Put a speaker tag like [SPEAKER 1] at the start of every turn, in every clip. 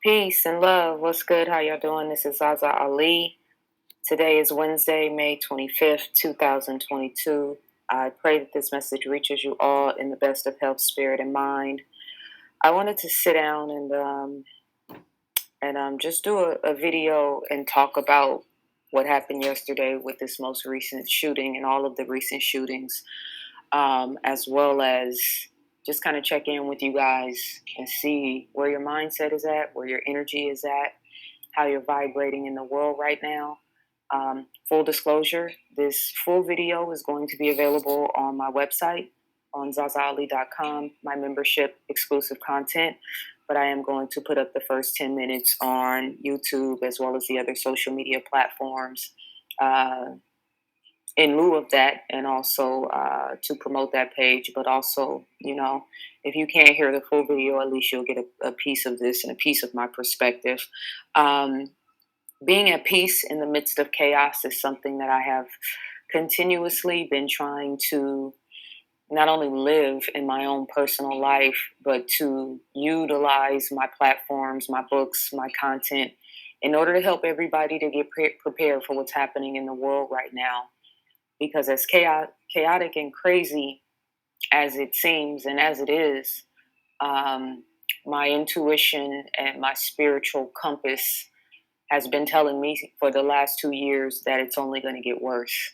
[SPEAKER 1] Peace and love. What's good? How y'all doing? This is ZaZa Ali. Today is Wednesday, May 25th, 2022. I pray that this message reaches you all in the best of health, spirit, and mind. I wanted to sit down and just do a video and talk about what happened yesterday with this most recent shooting and all of the recent shootings, as well as just kind of check in with you guys and see where your mindset is at, where your energy is at, how you're vibrating in the world right now. Full disclosure, this full video is going to be available on my website on ZaZaAli.com, my membership exclusive content, but I am going to put up the first 10 minutes on YouTube as well as the other social media platforms in lieu of that, and also to promote that page. But also, if you can't hear the full video, at least you'll get a piece of this and a piece of my perspective. Being at peace in the midst of chaos is something that I have continuously been trying to not only live in my own personal life, but to utilize my platforms, my books, my content in order to help everybody to get prepared for what's happening in the world right now. Because as chaotic and crazy as it seems and as it is, my intuition and my spiritual compass has been telling me for the last 2 years that it's only going to get worse.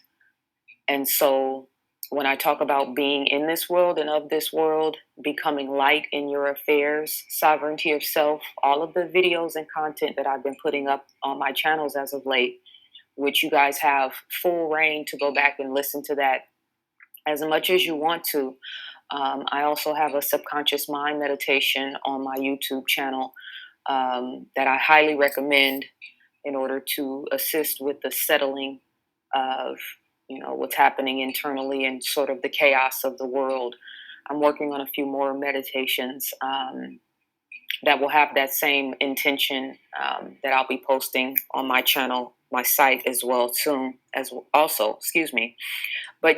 [SPEAKER 1] And so when I talk about being in this world and of this world, becoming light in your affairs, sovereignty of self, all of the videos and content that I've been putting up on my channels as of late, which you guys have full reign to go back and listen to that as much as you want to. I also have a subconscious mind meditation on my YouTube channel that I highly recommend in order to assist with the settling of what's happening internally and sort of the chaos of the world. I'm working on a few more meditations that will have that same intention that I'll be posting on my channel, my site as well soon as also, excuse me. But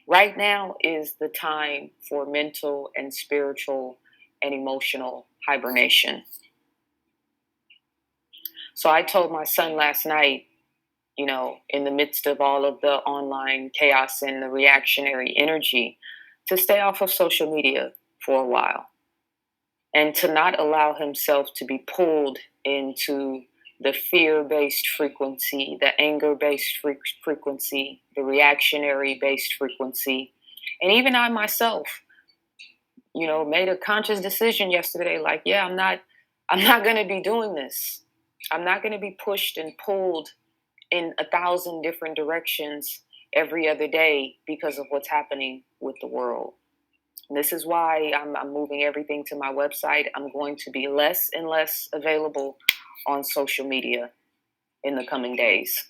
[SPEAKER 1] right now is the time for mental and spiritual and emotional hibernation. So I told my son last night, in the midst of all of the online chaos and the reactionary energy, to stay off of social media for a while and to not allow himself to be pulled into the fear-based frequency, the anger-based frequency, the reactionary-based frequency. And even I myself, made a conscious decision yesterday, like, yeah, I'm not going to be doing this. I'm not going to be pushed and pulled in 1,000 different directions every other day because of what's happening with the world. And this is why I'm moving everything to my website. I'm going to be less and less available on social media in the coming days.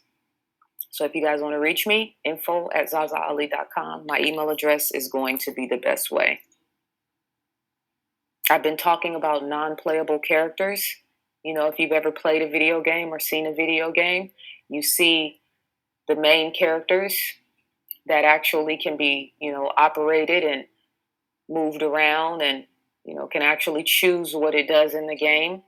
[SPEAKER 1] So if you guys want to reach me, info@ZaZaAli.com. My email address is going to be the best way. I've been talking about non-playable characters. If you've ever played a video game or seen a video game, you see the main characters that actually can be, operated and moved around and, can actually choose what it does in the game.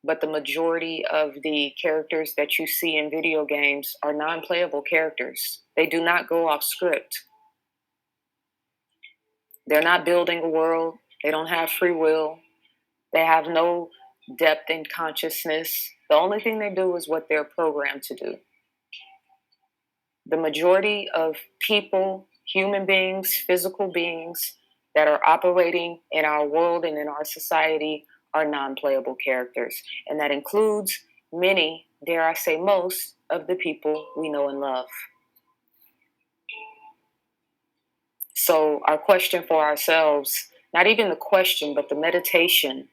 [SPEAKER 1] But the majority of the characters that you see in video games are non-playable characters. They do not go off script. They're not building a world. They don't have free will. They have no depth in consciousness. The only thing they do is what they're programmed to do. The majority of people, human beings, physical beings that are operating in our world and in our society are non-playable characters. And that includes many, dare I say most, of the people we know and love. So our question for ourselves, not even the question, but the meditation,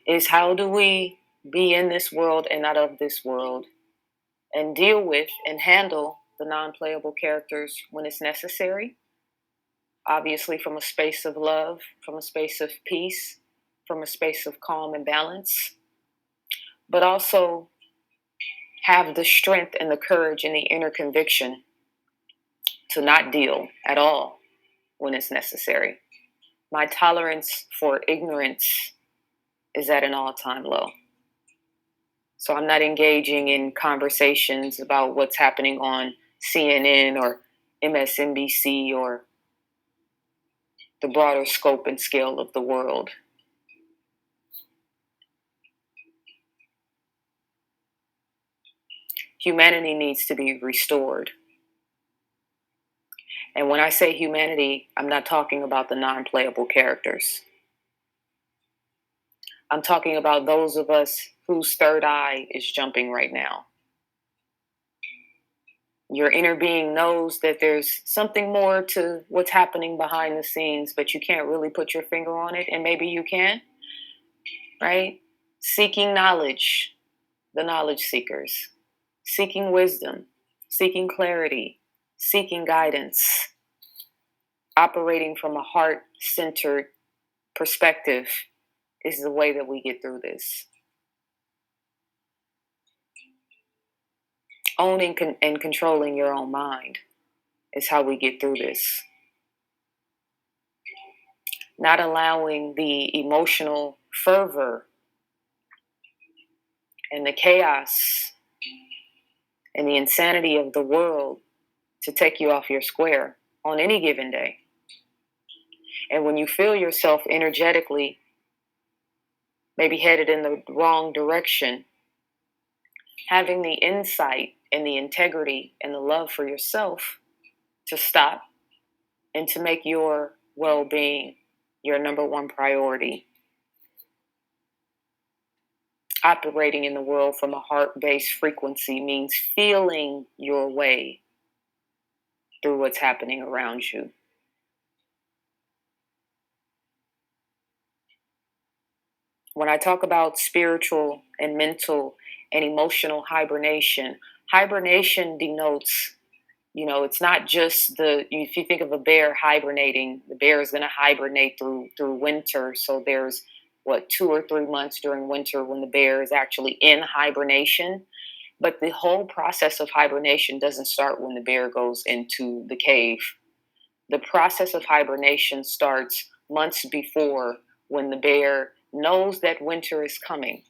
[SPEAKER 1] is how do we be in this world and not of this world, and deal with and handle the non-playable characters when it's necessary, obviously from a space of love, from a space of peace, from a space of calm and balance, but also have the strength and the courage and the inner conviction to not deal at all when it's necessary. My tolerance for ignorance is at an all-time low. So I'm not engaging in conversations about what's happening on CNN or MSNBC or the broader scope and scale of the world. Humanity needs to be restored. And when I say humanity, I'm not talking about the non-playable characters. I'm talking about those of us whose third eye is jumping right now. Your inner being knows that there's something more to what's happening behind the scenes, but you can't really put your finger on it, and maybe you can, right? Seeking knowledge, the knowledge seekers, seeking wisdom, seeking clarity, seeking guidance, operating from a heart-centered perspective is the way that we get through this. Owning and controlling your own mind is how we get through this. Not allowing the emotional fervor and the chaos and the insanity of the world to take you off your square on any given day. And when you feel yourself energetically maybe headed in the wrong direction, having the insight and the integrity and the love for yourself to stop and to make your well-being your number one priority. Operating in the world from a heart-based frequency means feeling your way through what's happening around you. When I talk about spiritual and mental and emotional hibernation, hibernation denotes, it's not just if you think of a bear hibernating, the bear is going to hibernate through winter. So there's 2 or 3 months during winter when the bear is actually in hibernation. But the whole process of hibernation doesn't start when the bear goes into the cave. The process of hibernation starts months before, when the bear knows that winter is coming.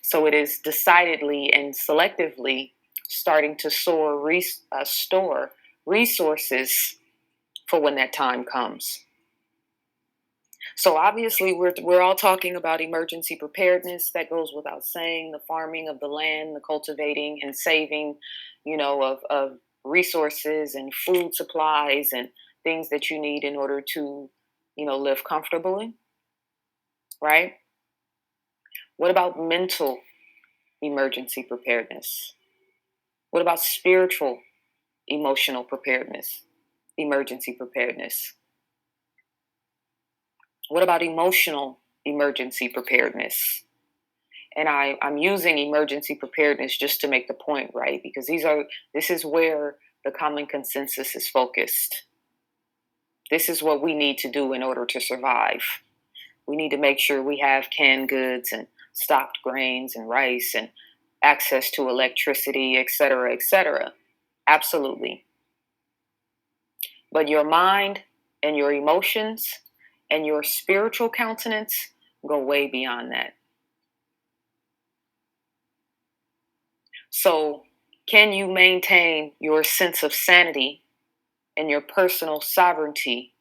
[SPEAKER 1] So it is decidedly and selectively starting to store resources for when that time comes. So obviously we're all talking about emergency preparedness. That goes without saying. The farming of the land, the cultivating and saving, of resources and food supplies and things that you need in order to, live comfortably, right? What about mental emergency preparedness? What about spiritual emotional preparedness, emergency preparedness? What about emotional emergency preparedness? And I'm using emergency preparedness just to make the point, right? Because this is where the common consensus is focused. This is what we need to do in order to survive. We need to make sure we have canned goods and stocked grains and rice and access to electricity, et cetera, et cetera. Absolutely. But your mind and your emotions and your spiritual countenance go way beyond that. So, can you maintain your sense of sanity and your personal sovereignty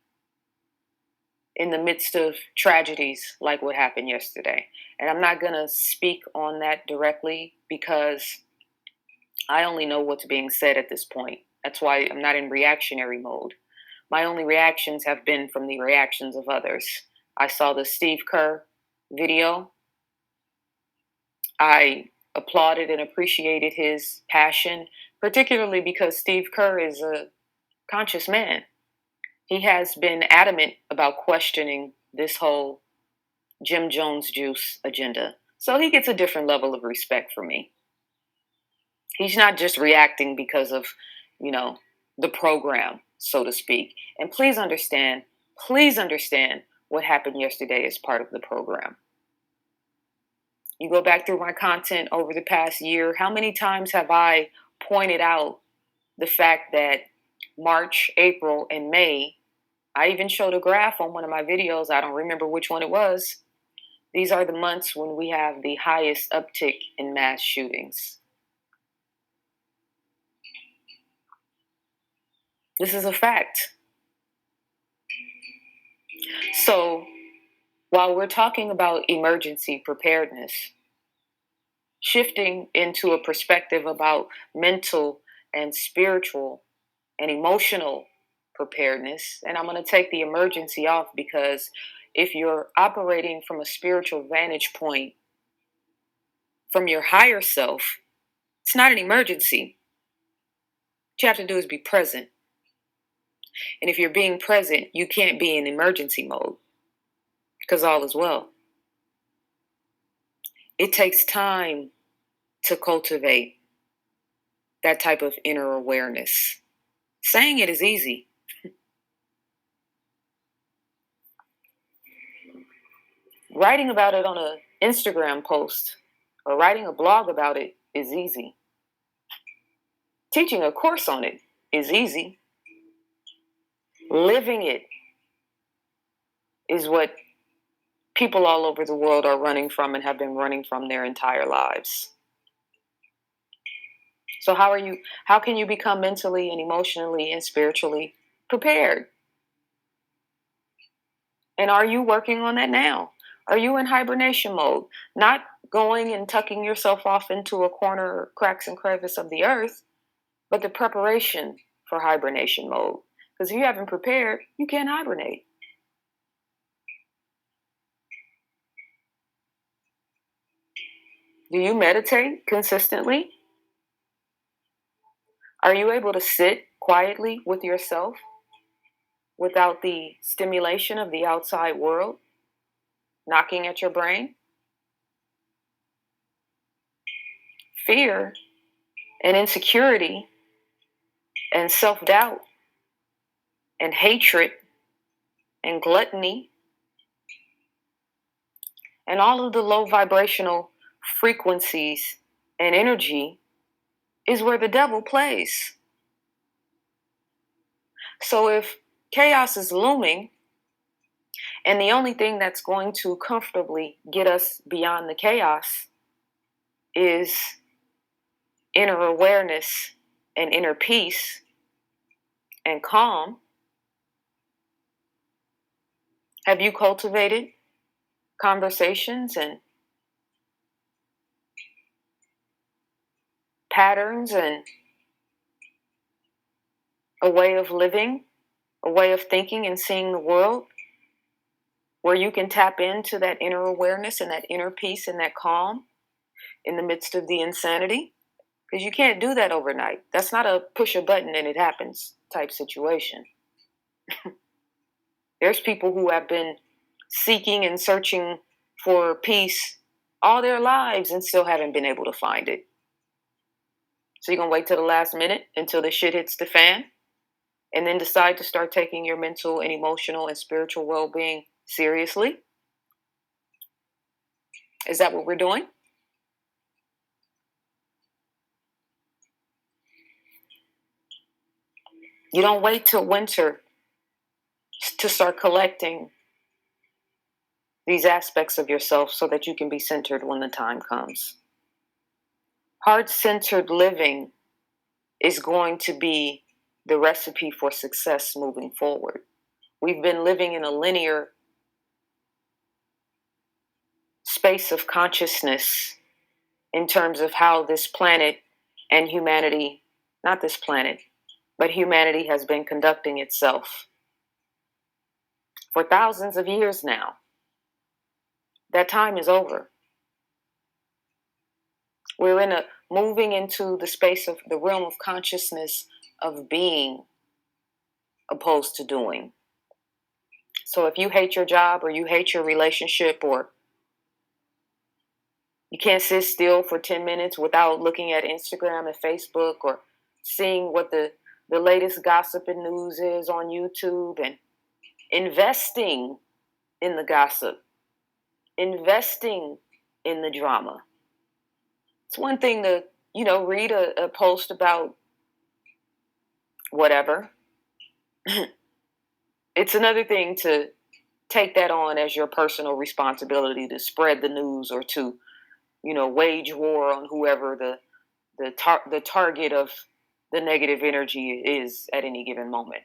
[SPEAKER 1] in the midst of tragedies like what happened yesterday? And I'm not going to speak on that directly because I only know what's being said at this point. That's why I'm not in reactionary mode. My only reactions have been from the reactions of others. I saw the Steve Kerr video. I applauded and appreciated his passion, particularly because Steve Kerr is a conscious man. He has been adamant about questioning this whole Jim Jones juice agenda. So he gets a different level of respect from me. He's not just reacting because of, the program, so to speak. And please understand what happened yesterday as part of the program. You go back through my content over the past year, how many times have I pointed out the fact that March, April, and May, I even showed a graph on one of my videos. I don't remember which one it was. These are the months when we have the highest uptick in mass shootings. This is a fact. So while we're talking about emergency preparedness, shifting into a perspective about mental and spiritual and emotional preparedness, and I'm going to take the emergency off because if you're operating from a spiritual vantage point from your higher self, it's not an emergency. What you have to do is be present. And if you're being present, you can't be in emergency mode because all is well. It takes time to cultivate that type of inner awareness. Saying it is easy. Writing about it on an Instagram post or writing a blog about it is easy. Teaching a course on it is easy. Living it is what people all over the world are running from and have been running from their entire lives. So how can you become mentally and emotionally and spiritually prepared? And are you working on that now? Are you in hibernation mode? Not going and tucking yourself off into a corner, cracks and crevice of the earth, but the preparation for hibernation mode. Because if you haven't prepared, you can't hibernate. Do you meditate consistently? Are you able to sit quietly with yourself without the stimulation of the outside world knocking at your brain? Fear and insecurity and self-doubt and hatred and gluttony and all of the low vibrational frequencies and energy is where the devil plays. So if chaos is looming and the only thing that's going to comfortably get us beyond the chaos is inner awareness and inner peace and calm, have you cultivated conversations and patterns and a way of living, a way of thinking and seeing the world where you can tap into that inner awareness and that inner peace and that calm in the midst of the insanity? Because you can't do that overnight. That's not a push a button and it happens type situation. There's people who have been seeking and searching for peace all their lives and still haven't been able to find it. So you're going to wait till the last minute until the shit hits the fan and then decide to start taking your mental and emotional and spiritual well-being seriously? Is that what we're doing? You don't wait till winter to start collecting these aspects of yourself so that you can be centered when the time comes. Heart-centered living is going to be the recipe for success moving forward. We've been living in a linear space of consciousness in terms of how this planet and humanity, not this planet, but humanity has been conducting itself for thousands of years now. That time is over. We're moving into the space of the realm of consciousness of being opposed to doing. So if you hate your job or you hate your relationship or you can't sit still for 10 minutes without looking at Instagram and Facebook or seeing what the latest gossip and news is on YouTube and investing in the gossip, investing in the drama. It's one thing to, read a post about whatever. It's another thing to take that on as your personal responsibility to spread the news or to, wage war on whoever the target of the negative energy is at any given moment.